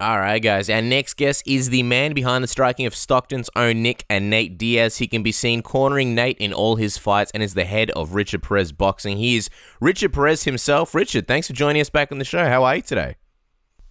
All right, guys. Our next guest is the man behind the striking of Stockton's own Nick and Nate Diaz. He can be seen cornering Nate in all his fights and is the head of Richard Perez Boxing. He is Richard Perez himself. Richard, thanks for joining us back on the show. How are you today?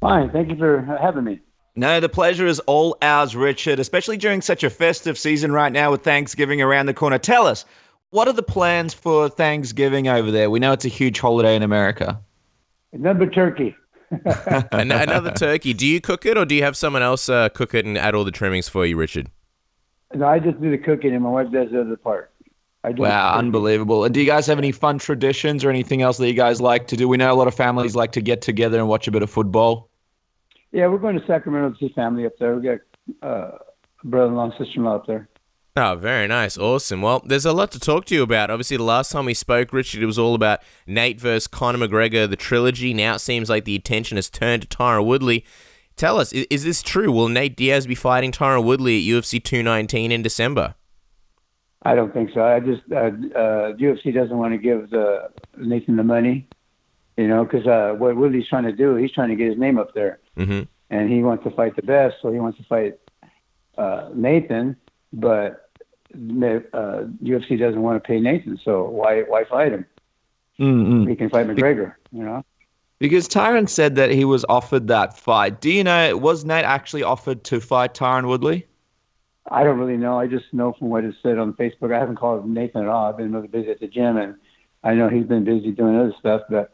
Fine. Thank you for having me. No, the pleasure is all ours, Richard, especially during such a festive season right now with Thanksgiving around the corner. Tell us, what are the plans for Thanksgiving over there? We know it's a huge holiday in America. Another turkey. Another turkey. Do you cook it, or do you have someone else cook it and add all the trimmings for you, Richard? No, I just do the cooking, and my wife does the other part. Wow, unbelievable. And do you guys have any fun traditions or anything else that you guys like to do? We know a lot of families like to get together and watch a bit of football. Yeah, we're going to Sacramento to see family up there. We got brother-in-law and sister-in-law up there. Oh, very nice. Awesome. Well, there's a lot to talk to you about. Obviously, the last time we spoke, Richard, it was all about Nate versus Conor McGregor, the trilogy. Now it seems like the attention has turned to Tyron Woodley. Tell us, is this true? Will Nate Diaz be fighting Tyron Woodley at UFC 219 in December? I don't think so. I just UFC doesn't want to give Nathan the money, because what Woodley's trying to do, he's trying to get his name up there. Mm-hmm. And he wants to fight the best, so he wants to fight Nathan, but UFC doesn't want to pay Nathan, so why fight him? Mm-hmm. He can fight McGregor, Because Tyron said that he was offered that fight. Do you know, was Nate actually offered to fight Tyron Woodley? I don't really know. I just know from what it said on Facebook. I haven't called Nathan at all. I've been really busy at the gym, and I know he's been busy doing other stuff, but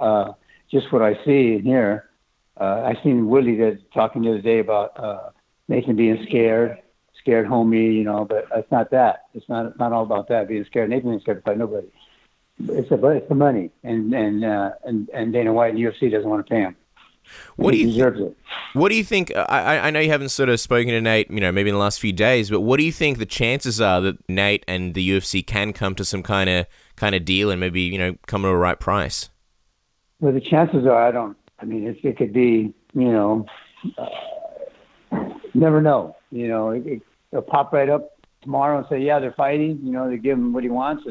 just what I see and hear, I seen Woodley talking the other day about Nathan being scared homie, but it's not that. It's not all about that, being scared. Nathan ain't scared to fight nobody. It's the money, and Dana White and UFC doesn't want to pay him. What do you deserves it. What do you think? I know you haven't sort of spoken to Nate, maybe in the last few days, but what do you think the chances are that Nate and the UFC can come to some kind of deal and maybe come to a right price? Well, the chances are, it could be, never know. It'll pop right up tomorrow and say, yeah, they're fighting. They give him what he wants,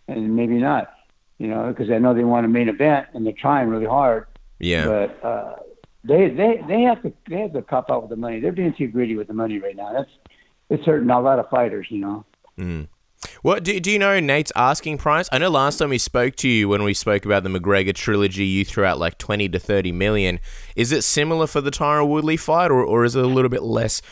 and maybe not. Because I know they want a main event and they're trying really hard. Yeah. But they have to cop out with the money. They're being too greedy with the money right now. It's hurting a lot of fighters. Mm. What do you know Nate's asking price? I know last time we spoke to you, when we spoke about the McGregor trilogy, you threw out like 20 to 30 million. Is it similar for the Tyron Woodley fight, or is it a little bit less?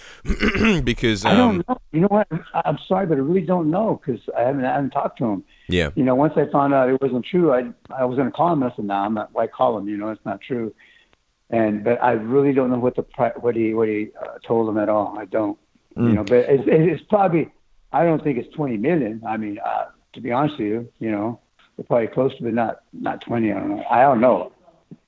Because I don't know. You know what? I'm sorry, but I really don't know because I haven't talked to him. Yeah. Once I found out it wasn't true, I was going to call him. I said, "No, I'm not. Why call him? It's not true." But I really don't know what he told him at all. I don't. But it's probably. I don't think it's 20 million. To be honest with you, they're probably close to it, not 20. I don't know.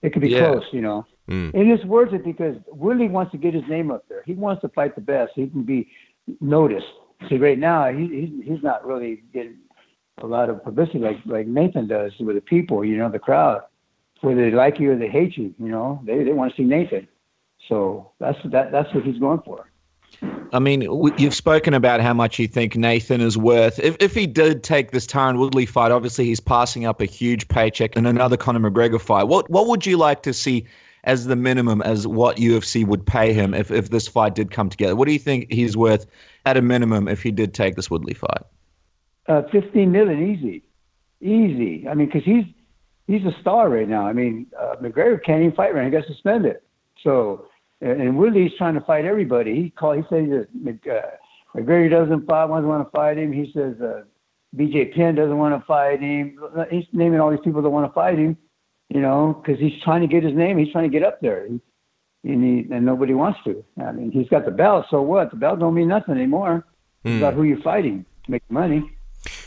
It could be close, And it's worth it because Woodley wants to get his name up there. He wants to fight the best. He can be noticed. See, right now he's not really getting a lot of publicity like Nathan does with the people, the crowd. Whether they like you or they hate you, they want to see Nathan. So that's what he's going for. You've spoken about how much you think Nathan is worth. If he did take this Tyron Woodley fight, obviously he's passing up a huge paycheck and another Conor McGregor fight. What would you like to see as the minimum, as what UFC would pay him if this fight did come together? What do you think he's worth at a minimum if he did take this Woodley fight? 15 million, easy. Because he's a star right now. McGregor can't even fight right now. He got suspended. So. And Woodley's trying to fight everybody. He said that McGregor doesn't want to fight him. He says BJ Penn doesn't want to fight him. He's naming all these people that want to fight him, because he's trying to get his name. He's trying to get up there, and nobody wants to. He's got the belt. So what? The belt don't mean nothing anymore. It's about who you're fighting to make money.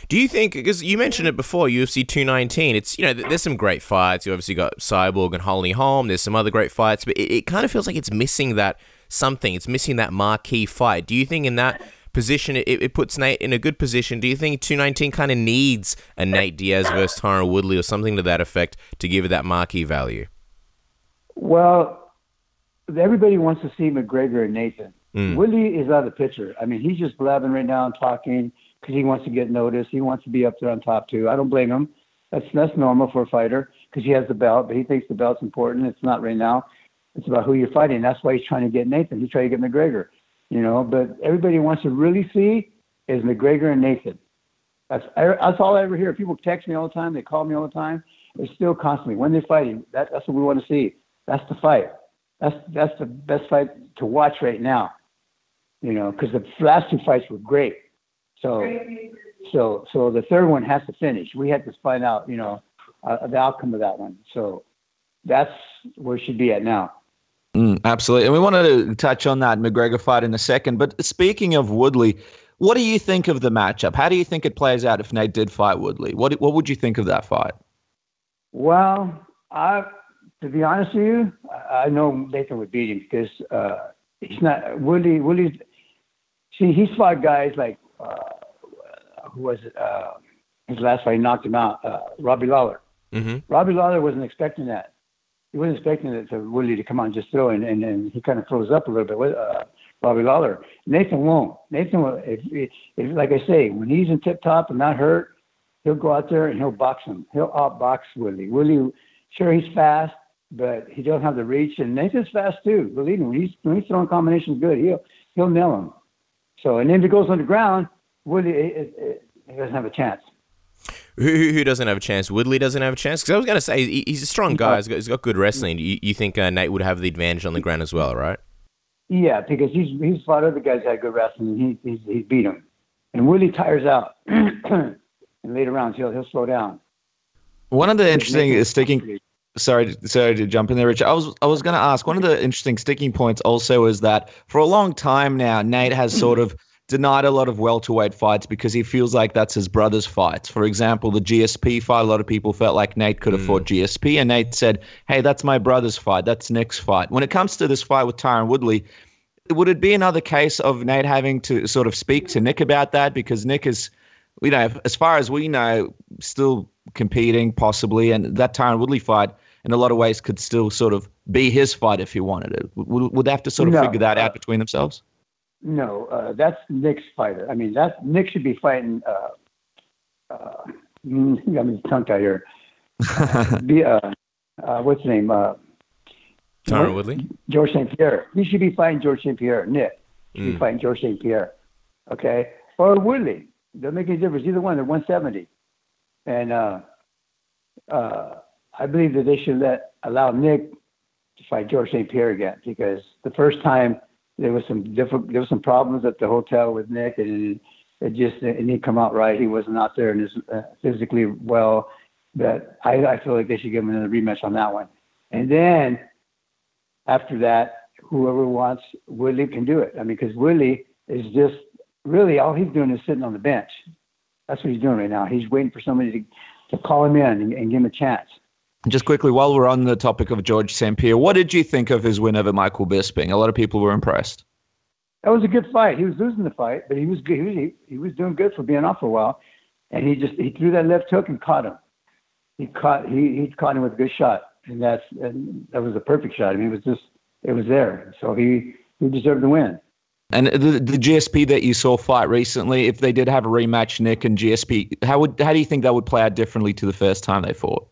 Do you think, because you mentioned it before, UFC 219, it's, there's some great fights. You obviously got Cyborg and Holly Holm. There's some other great fights, but it kind of feels like it's missing that something. It's missing that marquee fight. Do you think in that position, it puts Nate in a good position? Do you think 219 kind of needs a Nate Diaz versus Tyron Woodley or something to that effect to give it that marquee value? Well, everybody wants to see McGregor and Nathan. Woodley is out of the picture. He's just blabbing right now and talking because he wants to get noticed. He wants to be up there on top too. I don't blame him. That's normal for a fighter because he has the belt, but he thinks the belt's important. It's not right now. It's about who you're fighting. That's why he's trying to get Nathan. He's trying to get McGregor, But everybody wants to really see is McGregor and Nathan. That's all I ever hear. People text me all the time. They call me all the time. It's still constantly when they're fighting. That's what we want to see. That's the fight. That's the best fight to watch right now. Because the last two fights were great. So the third one has to finish. We had to find out, the outcome of that one. So that's where it should be at now. Absolutely. And we wanted to touch on that McGregor fight in a second. But speaking of Woodley, what do you think of the matchup? How do you think it plays out if Nate did fight Woodley? What would you think of that fight? Well, to be honest with you, I know Nathan would beat him because he's not Woodley's. See, he's fought guys like who was it? His last fight, he knocked him out. Robbie Lawler. Mm-hmm. Robbie Lawler wasn't expecting that. He wasn't expecting it to Woodley to come out and just throw, and he kind of froze up a little bit with Robbie Lawler. Nathan won't. Nathan will, if like I say, when he's in tip top and not hurt, he'll go out there and he'll box him. He'll outbox Woodley. Woodley, sure, he's fast, but he don't have the reach. And Nathan's fast too. Believe me, when he's throwing combinations good, he'll nail him. So, and then if he goes on the ground, Woodley he doesn't have a chance. Who doesn't have a chance? Woodley doesn't have a chance? Because I was going to say, he's a strong guy. He's got good wrestling. You think Nate would have the advantage on the ground as well, right? Yeah, because he's fought other guys that had good wrestling, and he beat them. And Woodley tires out. In later rounds, he'll slow down. One of the interesting sticking... Sorry to jump in there, Richard. I was going to ask, one of the interesting sticking points also is that for a long time now, Nate has sort of denied a lot of welterweight fights because he feels like that's his brother's fights. For example, the GSP fight, a lot of people felt like Nate could have fought GSP, and Nate said, hey, that's my brother's fight. That's Nick's fight. When it comes to this fight with Tyron Woodley, would it be another case of Nate having to sort of speak to Nick about that? Because Nick is, as far as we know, still competing possibly, and that Tyron Woodley fight in a lot of ways could still sort of be his fight if he wanted it. Would they have to sort of figure that out between themselves? No, that's Nick's fighter. I mean, Nick should be fighting. Got me tongue-tied here. What's his name? Tyron Woodley? George St. Pierre. He should be fighting George St. Pierre. Nick should be fighting George St. Pierre. Okay? Or Woodley. Doesn't make any difference. Either one. They're 170. And I believe that they should allow Nick to fight George St. Pierre again, because the first time there was some problems at the hotel with Nick, and it didn't come out right. He wasn't out there and physically well. But I feel like they should give him another rematch on that one. And then after that, whoever wants Woodley can do it. I mean, because Woodley is just really all he's doing is sitting on the bench. That's what he's doing right now. He's waiting for somebody to call him in and give him a chance. Just quickly, while we're on the topic of George St. Pierre, what did you think of his win over Michael Bisping? A lot of people were impressed. That was a good fight. He was losing the fight, but he was good. He was doing good for being off for a while, and he threw that left hook and caught him. He caught him with a good shot, and that was a perfect shot. I mean, it was there, so he deserved the win. And the GSP that you saw fight recently, if they did have a rematch, Nick and GSP, how do you think that would play out differently to the first time they fought?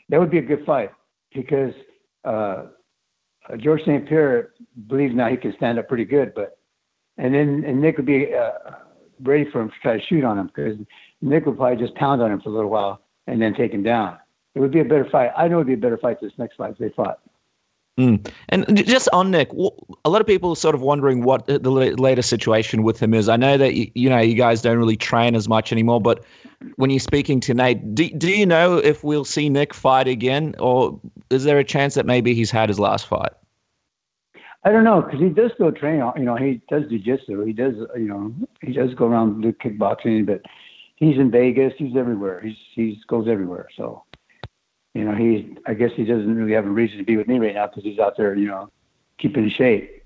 That would be a good fight, because George St. Pierre believes now he can stand up pretty good, and Nick would be ready for him to try to shoot on him, because Nick would probably just pound on him for a little while and then take him down. It would be a better fight. I know it would be a better fight this next fight if they fought. And just on Nick, a lot of people are sort of wondering what the later situation with him is. I know that you guys don't really train as much anymore, but when you're speaking to Nate, do you know if we'll see Nick fight again, or is there a chance that maybe he's had his last fight? I don't know, because he does still train. He does jiu-jitsu. He does, he does go around and do kickboxing, but he's in Vegas. He's everywhere. He goes everywhere. So. I guess he doesn't really have a reason to be with me right now, because he's out there, keeping in shape.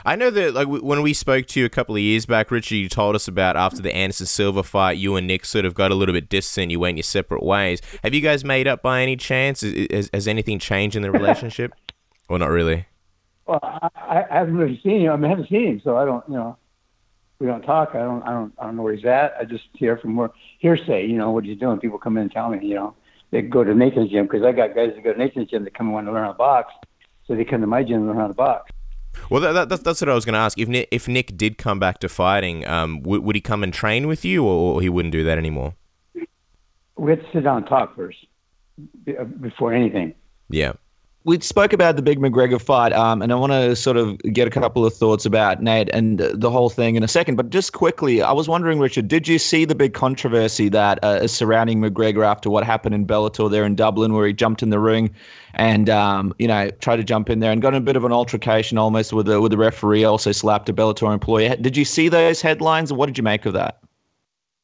I know that, like, when we spoke to you a couple of years back, Richard, you told us about after the Anderson Silva fight, you and Nick sort of got a little bit distant. You went your separate ways. Have you guys made up by any chance? Has anything changed in the relationship? Or not really? Well, I haven't really seen him. I haven't seen him, so I don't, we don't talk. I don't know where he's at. I just hear from hearsay, what he's doing. People come in and tell me, they go to Nathan's gym, because I got guys that go to Nathan's gym that come and want to learn how to box. So they come to my gym and learn how to box. Well, that's what I was going to ask. If Nick did come back to fighting, would he come and train with you, or he wouldn't do that anymore? We had to sit down and talk first before anything. Yeah. We spoke about the big McGregor fight, and I want to sort of get a couple of thoughts about Nate and the whole thing in a second. But just quickly, I was wondering, Richard, did you see the big controversy that is surrounding McGregor after what happened in Bellator there in Dublin, where he jumped in the ring and tried to jump in there and got in a bit of an altercation almost with the referee, also slapped a Bellator employee? Did you see those headlines, and what did you make of that?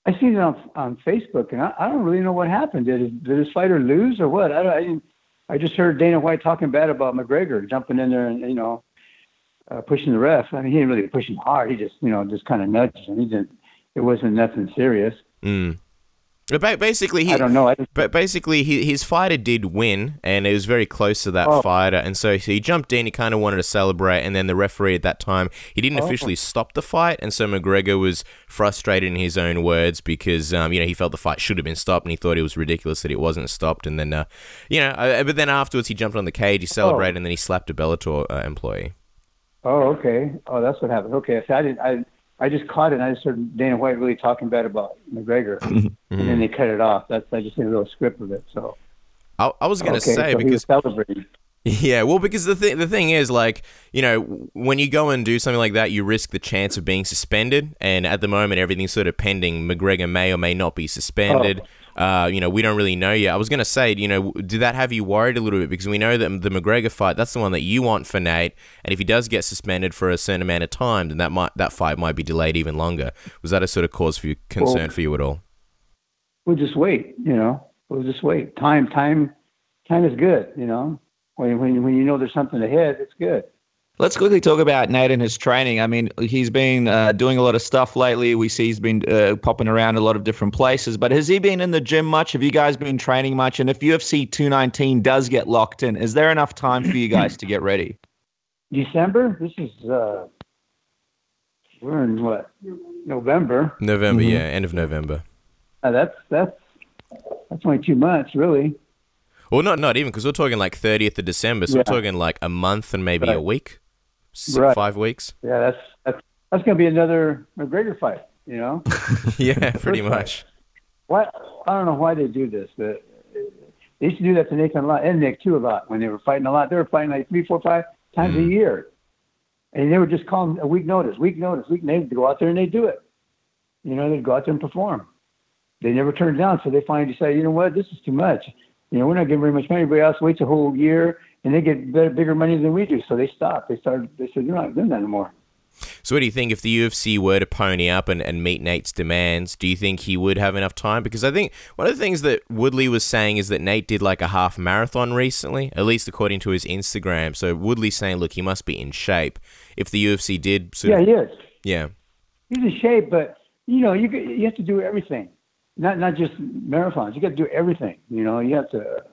I seen it on Facebook, and I don't really know what happened. Did his fighter lose or what? I just heard Dana White talking bad about McGregor, jumping in there and, pushing the ref. I mean, he didn't really push him hard. He just, just kind of nudged him. It wasn't nothing serious. But basically, I don't know. His fighter did win, and it was very close to that fighter. And so he jumped in. He kind of wanted to celebrate, and then the referee at that time, he didn't officially stop the fight, and so McGregor was frustrated in his own words because he felt the fight should have been stopped, and he thought it was ridiculous that it wasn't stopped. And then but then afterwards he jumped on the cage, he celebrated, and then he slapped a Bellator employee. Oh, okay. Oh, that's what happened. Okay, so I just caught it, and I just heard Dana White really talking bad about McGregor, and then they cut it off. I just did a little script of it. So I was going to say, so because he was celebrating. Yeah, well, because the thing is, like, when you go and do something like that, you risk the chance of being suspended, and at the moment everything's sort of pending. McGregor may or may not be suspended. We don't really know yet. I was going to say, did that have you worried a little bit? Because we know that the McGregor fight, that's the one that you want for Nate, and if he does get suspended for a certain amount of time, then that fight might be delayed even longer. Was that a sort of cause for concern for you at all? We'll just wait, We'll just wait. Time is good, When you know there's something ahead, it's good. Let's quickly talk about Nate and his training. I mean, he's been doing a lot of stuff lately. We see he's been popping around a lot of different places. But has he been in the gym much? Have you guys been training much? And if UFC 219 does get locked in, is there enough time for you guys to get ready? December? This is, we're in what? November. November, yeah, end of November. That's only 2 months, really. Well, not even, because we're talking like 30th of December, so we're talking like a month and maybe a week, 5 weeks. Yeah, that's going to be another McGregor fight, Yeah, pretty much. Why? I don't know why they do this, but they used to do that to Nathan a lot, and Nick too a lot. When they were fighting a lot, they were fighting like 3, 4, 5 times a year, and they would just call them a week notice. They'd go out there and they'd do it. They'd go out there and perform. They never turned it down, so they finally decided, you know what, this is too much. We're not getting very much money. Everybody else waits a whole year, and they get bigger money than we do. So they stopped. They said, you're not doing that anymore. So what do you think if the UFC were to pony up and meet Nate's demands? Do you think he would have enough time? Because I think one of the things that Woodley was saying is that Nate did like a half marathon recently, at least according to his Instagram. So Woodley's saying, look, he must be in shape. If the UFC did he is. Yeah. He's in shape, but, you have to do everything. Not just marathons. You got to do everything. You have to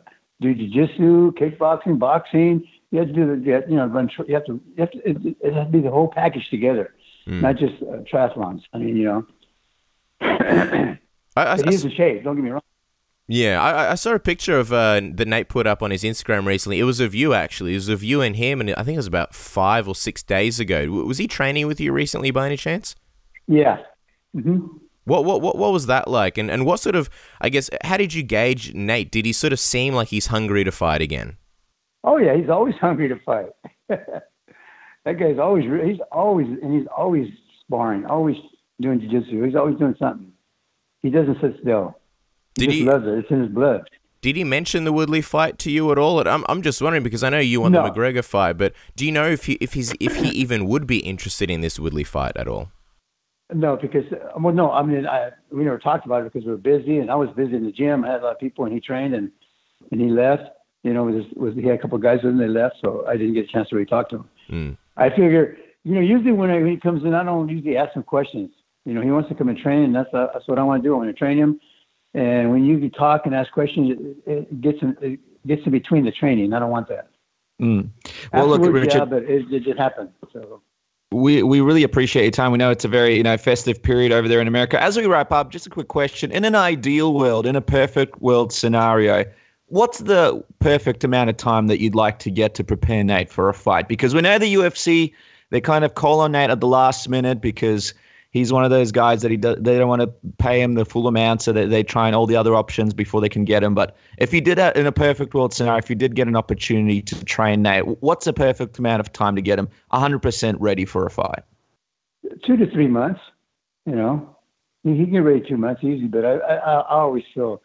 do jiu-jitsu, kickboxing, boxing. You have to do run. You have to. It has to be the whole package together, not just triathlons. I mean, he's in shape. Don't get me wrong. Yeah, I saw a picture of that Nate put up on his Instagram recently. It was of you, actually. It was of you and him, and I think it was about 5 or 6 days ago. Was he training with you recently by any chance? Yeah. Mm-hmm. What was that like? And what sort of, I guess, how did you gauge Nate? Did he sort of seem like he's hungry to fight again? Oh, yeah, he's always hungry to fight. That guy's he's always sparring, always doing jiu-jitsu. He's always doing something. He doesn't sit still. He loves it. It's in his blood. Did he mention the Woodley fight to you at all? I'm just wondering, because I know you want the McGregor fight, but do you know if he even would be interested in this Woodley fight at all? No, because we never talked about it because we were busy, and I was busy in the gym. I had a lot of people, and he trained, and he left. He had a couple of guys with him. They left, so I didn't get a chance to really talk to him. I figure, usually when he comes in, I don't usually ask him questions. He wants to come and train, and that's what I want to do. I want to train him, and when you talk and ask questions, it gets in between the training. I don't want that. Well, look, Richard, yeah, but it just happened. So. We really appreciate your time. We know it's a very festive period over there in America. As we wrap up, just a quick question. In an ideal world, in a perfect world scenario, what's the perfect amount of time that you'd like to get to prepare Nate for a fight? Because we know the UFC, they kind of call on Nate at the last minute because he's one of those guys that they don't want to pay him the full amount, so that they try and all the other options before they can get him. But if you did that in a perfect world scenario, if you did get an opportunity to train Nate, what's the perfect amount of time to get him 100% ready for a fight? 2 to 3 months, you know. He can get ready 2 months easy, but I always feel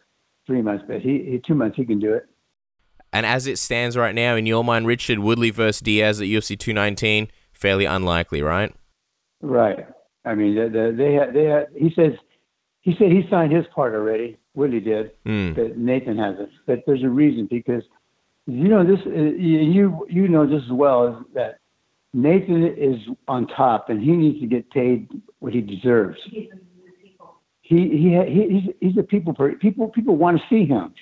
3 months, but he 2 months he can do it. And as it stands right now, in your mind, Richard, Woodley versus Diaz at UFC 219, fairly unlikely, right? Right. I mean, they had. He said he signed his part already. Woodley did, but Nathan hasn't. But there's a reason, because you know this. You know this as well, is that Nathan is on top, and he needs to get paid what he deserves. He's a people person. People want to see him,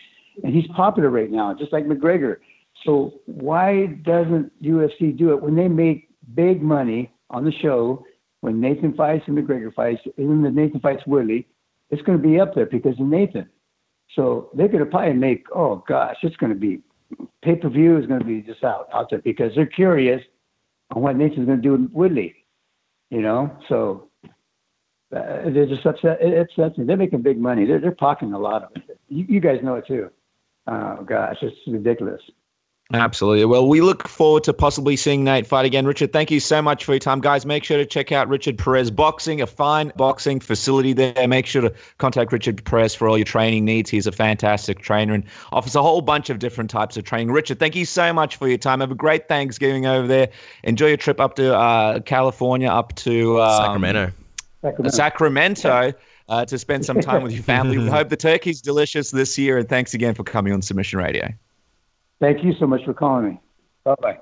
and he's popular right now, just like McGregor. So why doesn't UFC do it when they make big money on the show? When Nathan fights and McGregor fights, even when Nathan fights Woodley, it's going to be up there because of Nathan. So they're going to probably make, oh gosh, it's going to be, pay-per-view is going to be just out there because they're curious on what Nathan's going to do with Woodley, you know? So they're just upset. They're making big money. They're pocketing a lot of it. You guys know it too. Oh gosh, it's ridiculous. Absolutely. Well, we look forward to possibly seeing Nate fight again. Richard, thank you so much for your time. Guys, make sure to check out Richard Perez Boxing, a fine boxing facility there. Make sure to contact Richard Perez for all your training needs. He's a fantastic trainer and offers a whole bunch of different types of training. Richard, thank you so much for your time. Have a great Thanksgiving over there. Enjoy your trip up to California, up to Sacramento. To spend some time with your family. We hope the turkey's delicious this year, and thanks again for coming on Submission Radio. Thank you so much for calling me. Bye-bye.